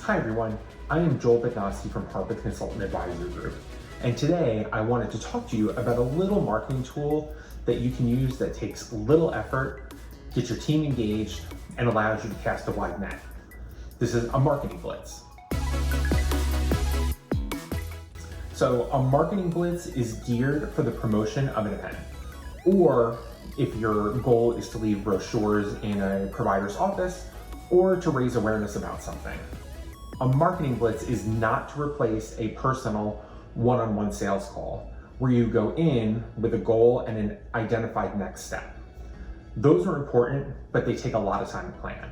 Hi everyone, I am Joel Bednowski from Harpeth Consultant Advisory Group, and today I wanted to talk to you about a little marketing tool that you can use that takes little effort, gets your team engaged, and allows you to cast a wide net. This is a marketing blitz. So a marketing blitz is geared for the promotion of an event, or if your goal is to leave brochures in a provider's office, or to raise awareness about something. A marketing blitz is not to replace a personal one-on-one sales call where you go in with a goal and an identified next step. Those are important, but they take a lot of time to plan.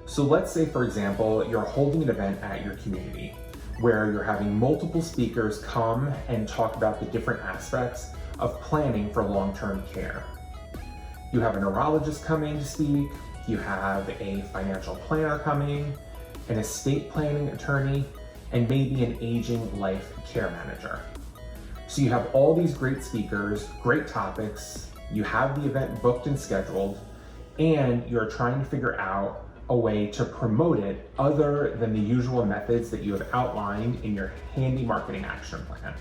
So let's say, for example, you're holding an event at your community where you're having multiple speakers come and talk about the different aspects of planning for long-term care. You have a neurologist coming to speak, you have a financial planner coming, an estate planning attorney, and maybe an aging life care manager. So you have all these great speakers, great topics, you have the event booked and scheduled, and you're trying to figure out a way to promote it other than the usual methods that you have outlined in your handy marketing action plan.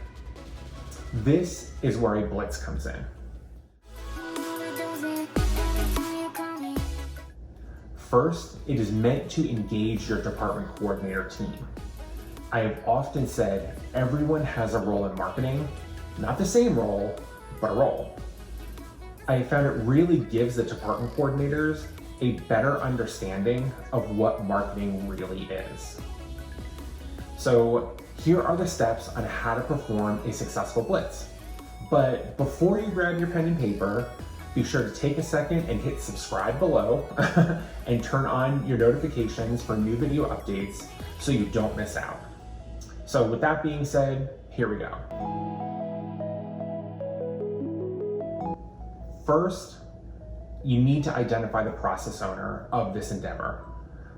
This is where a blitz comes in. First, it is meant to engage your department coordinator team. I have often said everyone has a role in marketing, not the same role, but a role. I have found it really gives the department coordinators a better understanding of what marketing really is. So here are the steps on how to perform a successful blitz. But before you grab your pen and paper, be sure to take a second and hit subscribe below and turn on your notifications for new video updates so you don't miss out. So with that being said, here we go. First, you need to identify the process owner of this endeavor.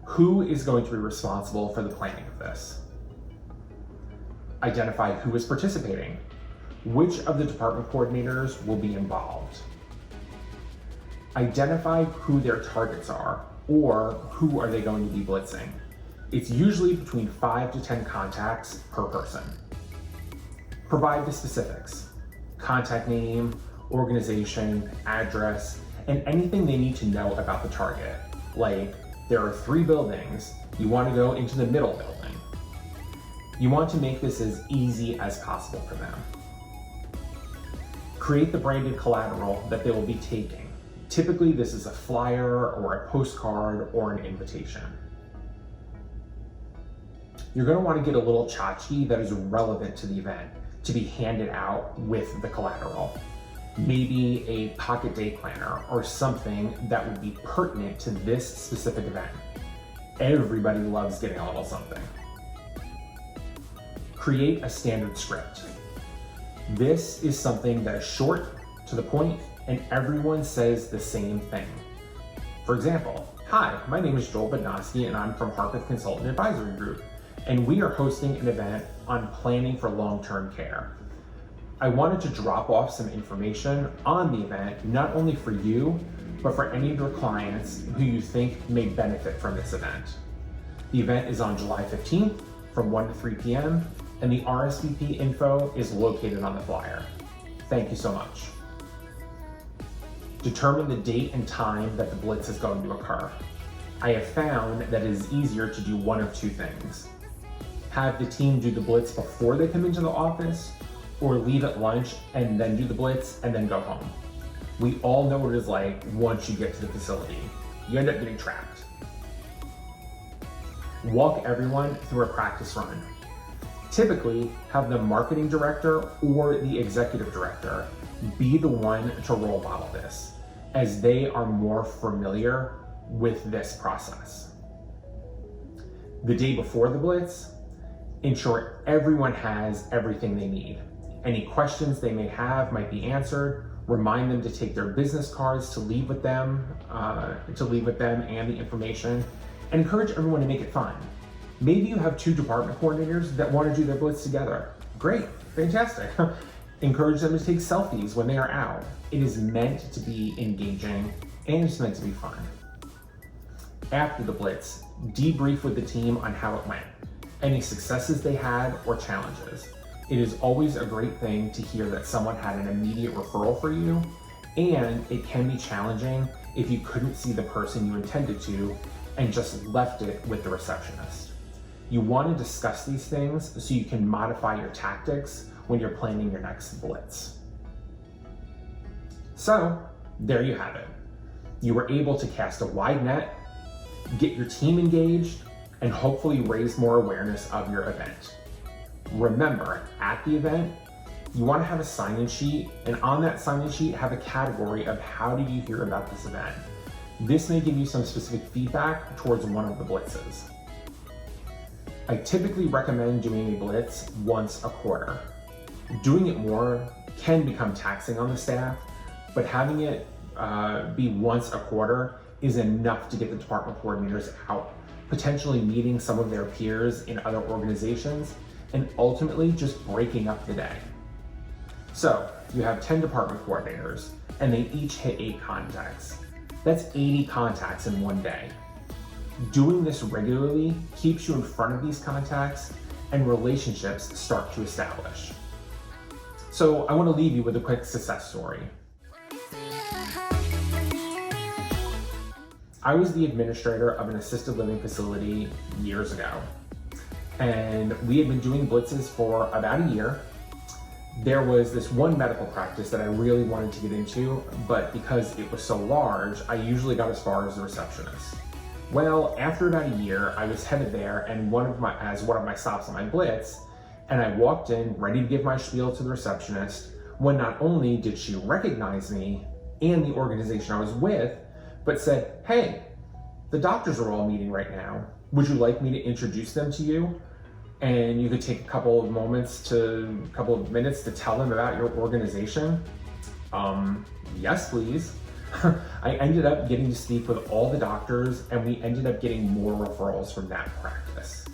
Who is going to be responsible for the planning of this? Identify who is participating. Which of the department coordinators will be involved? Identify who their targets are, or who are they going to be blitzing. It's usually between 5 to 10 contacts per person. Provide the specifics: contact name, organization, address, and anything they need to know about the target. Like, there are 3 buildings, you want to go into the middle building. You want to make this as easy as possible for them. Create the branded collateral that they will be taking. Typically, this is a flyer or a postcard or an invitation. You're going to want to get a little tchotchke that is relevant to the event to be handed out with the collateral. Maybe a pocket day planner or something that would be pertinent to this specific event. Everybody loves getting a little something. Create a standard script. This is something that is short, to the point, and everyone says the same thing. For example, hi, my name is Joel Bednowski and I'm from Harpeth Consultant Advisory Group, and we are hosting an event on planning for long-term care. I wanted to drop off some information on the event, not only for you, but for any of your clients who you think may benefit from this event. The event is on July 15th from 1 to 3 p.m., and the RSVP info is located on the flyer. Thank you so much. Determine the date and time that the blitz is going to occur. I have found that it is easier to do one of 2 things. Have the team do the blitz before they come into the office, or leave at lunch and then do the blitz and then go home. We all know what it is like once you get to the facility. You end up getting trapped. Walk everyone through a practice run. Typically, have the marketing director or the executive director be the one to role model this, as they are more familiar with this process. The day before the blitz, ensure everyone has everything they need. Any questions they may have might be answered. Remind them to take their business cards to leave with them and the information, and encourage everyone to make it fun. Maybe you have 2 department coordinators that want to do their blitz together. Great, fantastic. Encourage them to take selfies when they are out. It is meant to be engaging and it's meant to be fun. After the Blitz, debrief with the team on how it went, any successes they had or challenges. It is always a great thing to hear that someone had an immediate referral for you, and it can be challenging if you couldn't see the person you intended to and just left it with the receptionist. You want to discuss these things so you can modify your tactics when you're planning your next Blitz. So, there you have it. You were able to cast a wide net, get your team engaged, and hopefully raise more awareness of your event. Remember, at the event, you want to have a sign-in sheet, and on that sign-in sheet have a category of how did you hear about this event. This may give you some specific feedback towards one of the Blitzes. I typically recommend doing a Blitz once a quarter. Doing it more can become taxing on the staff, but having it be once a quarter is enough to get the department coordinators out, potentially meeting some of their peers in other organizations, and ultimately just breaking up the day. So you have 10 department coordinators, and they each hit 8 contacts. That's 80 contacts in one day. Doing this regularly keeps you in front of these contacts, and relationships start to establish. So I want to leave you with a quick success story. I was the administrator of an assisted living facility years ago, and we had been doing Blitzes for about a year. There was this one medical practice that I really wanted to get into, but because it was so large, I usually got as far as the receptionist. Well, after about a year, I was headed there and one of my stops on my Blitz, and I walked in ready to give my spiel to the receptionist when not only did she recognize me and the organization I was with, but said, "Hey, the doctors are all meeting right now. Would you like me to introduce them to you? And you could take a couple of minutes to tell them about your organization." Yes, please. I ended up getting to speak with all the doctors, and we ended up getting more referrals from that practice.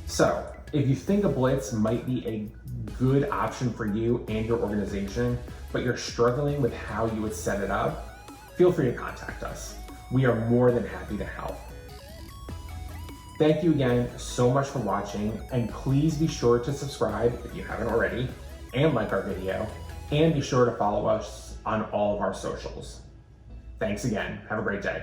So, if you think a Blitz might be a good option for you and your organization, but you're struggling with how you would set it up, feel free to contact us. We are more than happy to help. Thank you again so much for watching, and please be sure to subscribe if you haven't already, and like our video, and be sure to follow us on all of our socials. Thanks again. Have a great day.